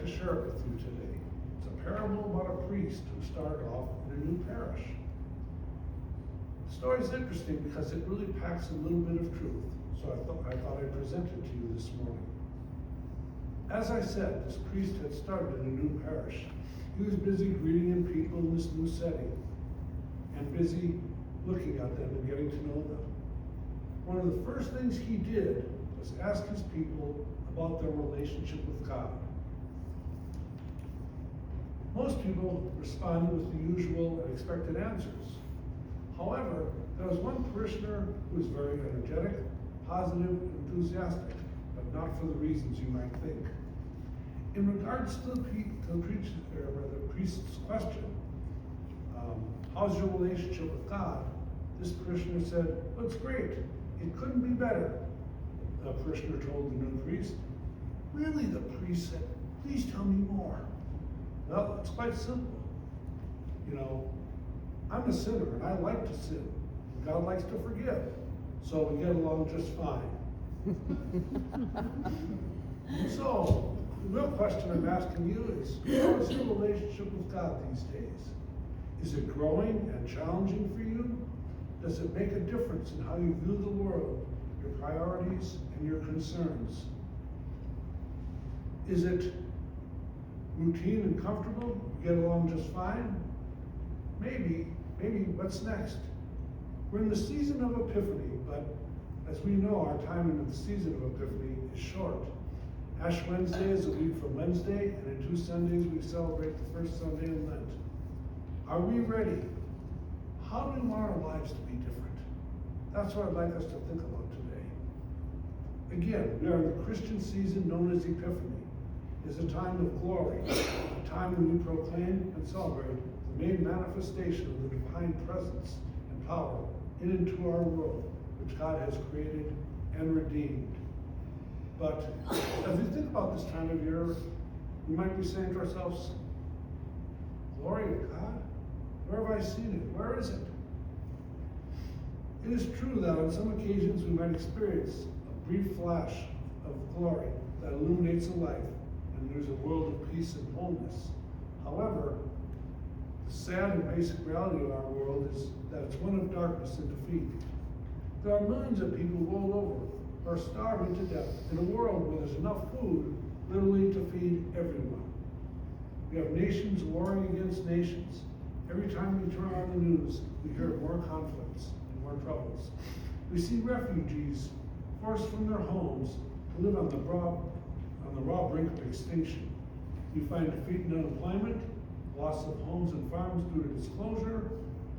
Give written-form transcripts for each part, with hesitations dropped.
to share it with you today. It's a parable about a priest who started off in a new parish. The story is interesting because it really packs a little bit of truth, so I thought I'd present it to you this morning. As I said, this priest had started in a new parish. He was busy greeting people in this new setting and busy looking at them and getting to know them. One of the first things he did was ask his people about their relationship with God. Most people responded with the usual and expected answers. However, there was one parishioner who was very energetic, positive, and enthusiastic, but not for the reasons you might think. In regards to the priest's question, how's your relationship with God? This parishioner said, well, it's great. It couldn't be better. The parishioner told the new priest. Really, the priest said, please tell me more. Well, it's quite simple. You know, I'm a sinner and I like to sin. God likes to forgive. So we get along just fine. So, the real question I'm asking you is, how is your relationship with God these days? Is it growing and challenging for you? Does it make a difference in how you view the world, your priorities, and your concerns? Is it routine and comfortable? You get along just fine? Maybe what's next? We're in the season of Epiphany, but as we know, our time in the season of Epiphany is short. Ash Wednesday is a week from Wednesday, and in 2 Sundays we celebrate the first Sunday in Lent. Are we ready? How do we want our lives to be different? That's what I'd like us to think about today. Again, we are in the Christian season known as Epiphany. It's a time of glory, a time when we proclaim and celebrate the main manifestation of the divine presence and power in and to our world, which God has created and redeemed. But as we think about this time of year, we might be saying to ourselves, glory to God? Where have I seen it? Where is it? It is true that on some occasions we might experience a brief flash of glory that illuminates a life, and there's a world of peace and wholeness. However, the sad and basic reality of our world is that it's one of darkness and defeat. There are millions of people rolled over or starving to death in a world where there's enough food literally to feed everyone. We have nations warring against nations. Every time we turn on the news, we hear of more conflicts and more troubles. We see refugees forced from their homes to live on the raw brink of extinction. We find defeat and unemployment, loss of homes and farms due to disclosure,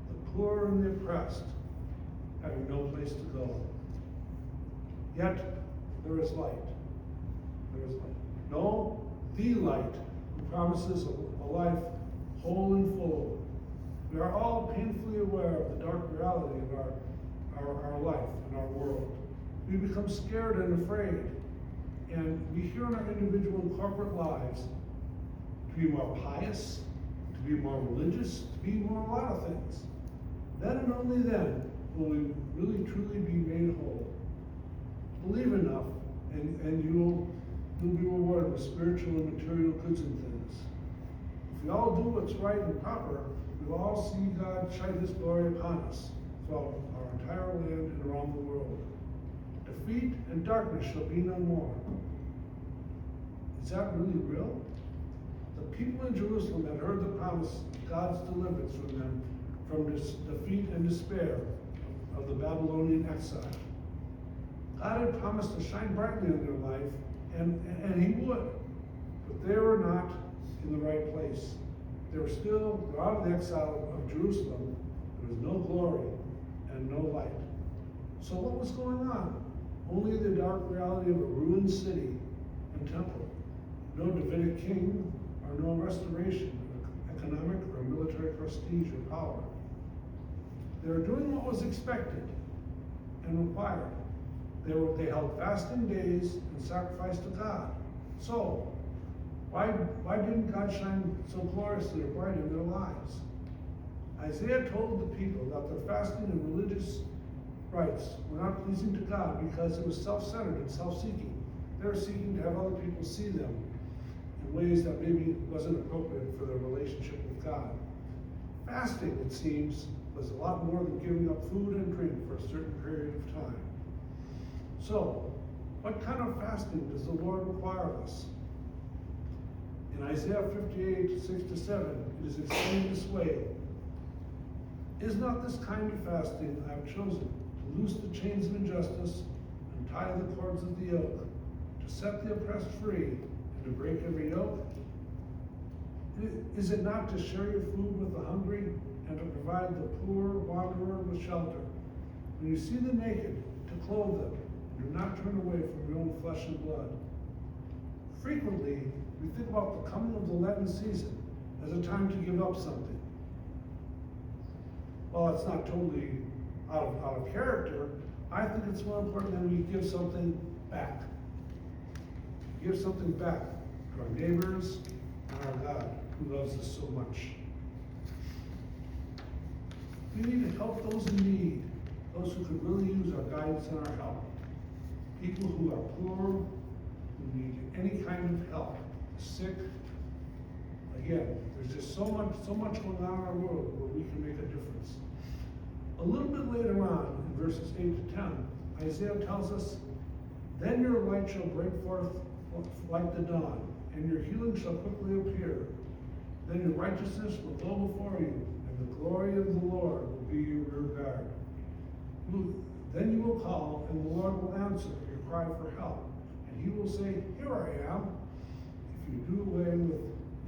the poor and the oppressed having no place to go. Yet, there is light. There is light. No, the light who promises a life whole and full. We are all painfully aware of the dark reality of our life and our world. We become scared and afraid, and we hear in our individual and corporate lives to be more pious, to be more religious, to be more a lot of things. Then and only then will we really truly be made whole. Believe enough, and you'll be rewarded with spiritual and material goods and things. If we all do what's right and proper, we will all see God shine His glory upon us throughout our entire land and around the world. Defeat and darkness shall be no more. Is that really real? The people in Jerusalem had heard the promise of God's deliverance from them from this defeat and despair of the Babylonian exile. God had promised to shine brightly in their life, and He would, but they were not in the right place. They were out of the exile of Jerusalem. There was no glory and no light. So what was going on? Only the dark reality of a ruined city and temple. No Davidic king, or no restoration of economic or military prestige or power. They were doing what was expected and required. They held fasting days and sacrificed to God. So, why didn't God shine so gloriously or bright in their lives? Isaiah told the people that their fasting and religious rites were not pleasing to God because it was self-centered and self-seeking. They were seeking to have other people see them in ways that maybe wasn't appropriate for their relationship with God. Fasting, it seems, was a lot more than giving up food and drink for a certain period of time. So, what kind of fasting does the Lord require of us? In Isaiah 58, 6-7, it is explained this way: Is not this kind of fasting I have chosen, to loose the chains of injustice, and tie the cords of the yoke, to set the oppressed free, and to break every yoke? Is it not to share your food with the hungry, and to provide the poor wanderer with shelter? When you see the naked, to clothe them, and do not turn away from your own flesh and blood. Frequently, we think about the coming of the Lenten season as a time to give up something. While it's not totally out of character, I think it's more important that we give something back. Give something back to our neighbors and our God, who loves us so much. We need to help those in need, those who could really use our guidance and our help. People who are poor, who need any kind of help, sick. Again, there's just so much going on in our world where we can make a difference. A little bit later on, in verses 8-10, Isaiah tells us, Then your light shall break forth like the dawn, and your healing shall quickly appear. Then your righteousness will go before you, and the glory of the Lord will be your rear guard. Then you will call, and the Lord will answer your cry for help. And he will say, Here I am. If you do away with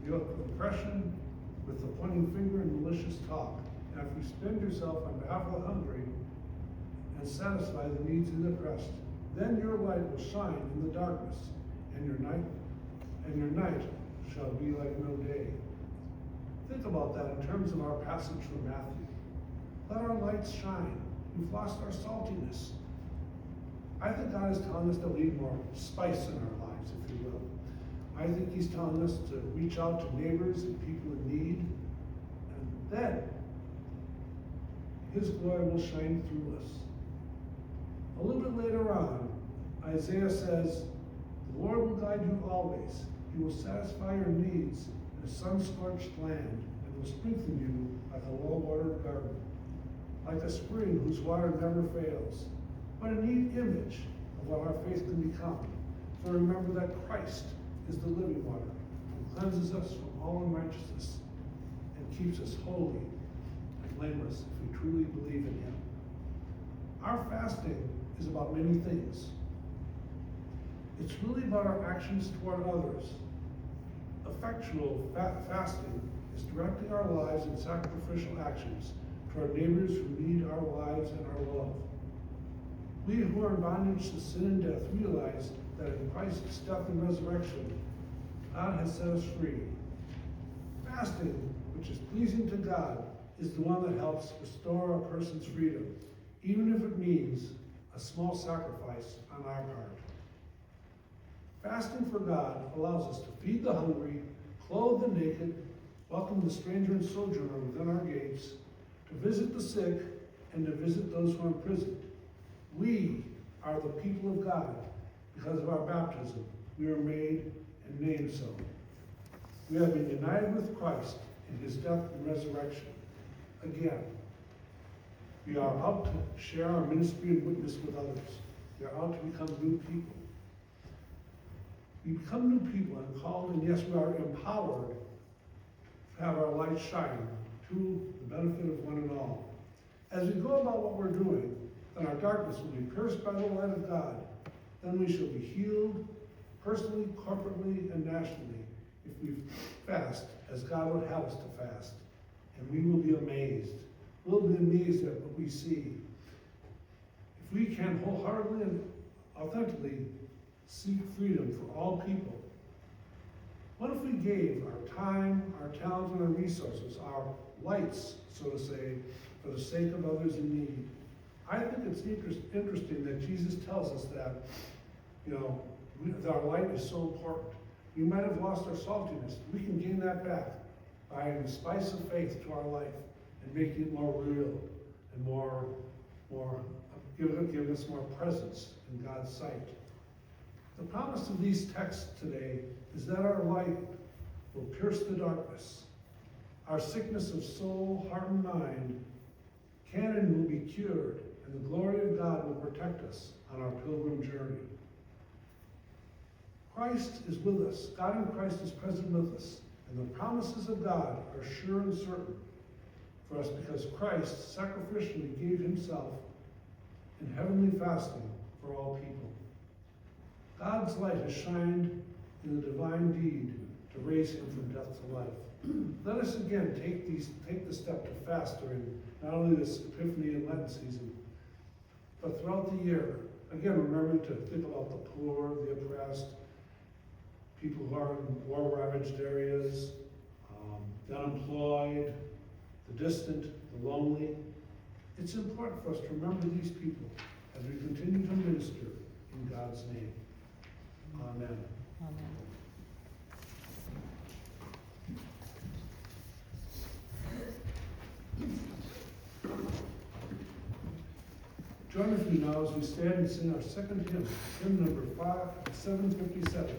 the oppression, with the pointing finger and malicious talk, and if you spend yourself on behalf of the hungry and satisfy the needs of the oppressed, then your light will shine in the darkness, and your night shall be like no day. Think about that in terms of our passage from Matthew. Let our lights shine. We've lost our saltiness. I think God is telling us that we need more spice in our lives, if you will. I think he's telling us to reach out to neighbors and people in need, and then his glory will shine through us. A little bit later on, Isaiah says, The Lord will guide you always. He will satisfy your needs in a sun-scorched land, and will strengthen you like a well-watered garden, like a spring whose water never fails. What a neat image of what our faith can become. For remember that Christ is the living water, who cleanses us from all unrighteousness and keeps us holy and blameless if we truly believe in him. Our fasting is about many things. It's really about our actions toward others. Effectual fasting is directing our lives in sacrificial actions toward neighbors who need our lives and our love. We who are in bondage to sin and death realize that in Christ's death and resurrection, God has set us free. Fasting, which is pleasing to God, is the one that helps restore a person's freedom, even if it means a small sacrifice on our part. Fasting for God allows us to feed the hungry, clothe the naked, welcome the stranger and sojourner within our gates, to visit the sick, and to visit those who are imprisoned. We are the people of God. Because of our baptism, we are made and named so. We have been united with Christ in his death and resurrection. Again, we are out to share our ministry and witness with others. We are out to become new people. We become new people and called, and yes, we are empowered to have our light shine to the benefit of one and all. As we go about what we're doing, then our darkness will be pierced by the light of God. Then we shall be healed personally, corporately, and nationally if we fast as God would have us to fast. And we will be amazed. We'll be amazed at what we see. If we can wholeheartedly and authentically seek freedom for all people, what if we gave our time, our talents, and our resources, our lights, so to say, for the sake of others in need? I think it's interesting that Jesus tells us that, our light is so important. We might have lost our saltiness. We can gain that back by adding the spice of faith to our life and making it more real and giving us more presence in God's sight. The promise of these texts today is that our light will pierce the darkness. Our sickness of soul, heart, and mind can and will be cured, and the glory of God will protect us on our pilgrim journey. Christ is with us. God in Christ is present with us, and the promises of God are sure and certain for us because Christ sacrificially gave himself in heavenly fasting for all people. God's light has shined in the divine deed to raise him from death to life. Let us again take the step to fast during not only this Epiphany and Lenten season, but throughout the year. Again, remembering to think about the poor, the oppressed, people who are in war-ravaged areas, the unemployed, the distant, the lonely. It's important for us to remember these people as we continue to minister in God's name. Amen. Amen. Join with me now as we stand and sing our second hymn, hymn number 757.